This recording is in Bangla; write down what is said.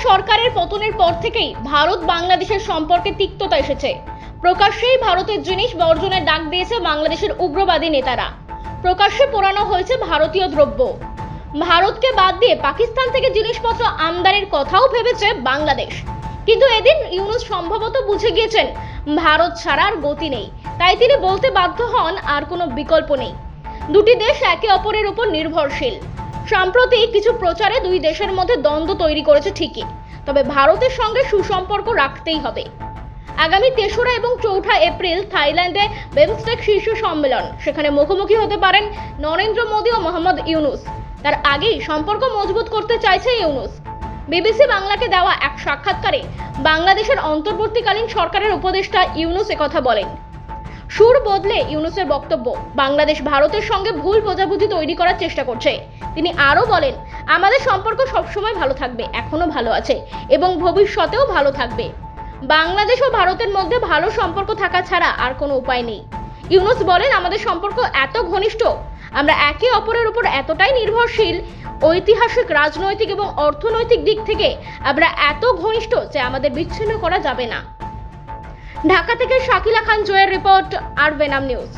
সরকারের পতনের পর থেকেই ভারত বাংলাদেশের সম্পর্কে তিক্ততা এসেছে। প্রকাশ্যেই ভারতের জিনিস বর্জনের ডাক দিয়েছে বাংলাদেশের উগ্রবাদী নেতারা। প্রকাশ্যে পোড়ানো হয়েছে ভারতীয় দ্রব্য। ভারতকে বাদ দিয়ে পাকিস্তান থেকে জিনিসপত্র আমদানির কথাও ভেবেছে বাংলাদেশ। কিন্তু এদিন ইউনূস সম্ভবত বুঝে গিয়েছেন ভারত ছাড়া আর গতি নেই, তাই তিনি বলতে বাধ্য হন আর কোনো বিকল্প নেই। দুটি দেশ একে অপরের উপর নির্ভরশীল। সম্প্রতি কিছু প্রচারে দুই দেশের মধ্যে দ্বন্দ্ব তৈরি করেছে ঠিকই, তবে ভারতের সঙ্গে সুসম্পর্ক রাখতেই হবে। আগামী ৩রা এবং ৪ঠা এপ্রিল থাইল্যান্ডে বিমস্টেক শীর্ষ সম্মেলন, সেখানে মুখোমুখি হতে পারেন নরেন্দ্র মোদী ও মোহাম্মদ ইউনূস। তার আগেই সম্পর্ক মজবুত করতে চাইছে ইউনূস। বিবিসি বাংলাকে দেওয়া এক সাক্ষাৎকারে বাংলাদেশের অন্তর্বর্তীকালীন সরকারের উপদেষ্টা ইউনূস একথা বলেন। সুর বদলে ইউনূসের বক্তব্য, বাংলাদেশ ভারতের সঙ্গে ভুল বোঝাবুঝি তৈরি করার চেষ্টা করছে। তিনি আরও বলেন, আমাদের সম্পর্ক সবসময় ভালো থাকবে, এখনো ভালো আছে এবং ভবিষ্যতেও ভালো থাকবে। বাংলাদেশ ও ভারতের মধ্যে ভালো সম্পর্ক থাকা ছাড়া আর কোনো উপায় নেই। ইউনূস বলেন, আমাদের সম্পর্ক এত ঘনিষ্ঠ, আমরা একে অপরের উপর এতটাই নির্ভরশীল, ঐতিহাসিক, রাজনৈতিক এবং অর্থনৈতিক দিক থেকে আমরা এত ঘনিষ্ঠ যে আমাদের বিচ্ছিন্ন করা যাবে না। ঢাকা থেকে শাকিলা খান জয়ের রিপোর্ট, আর বেনাম নিউজ।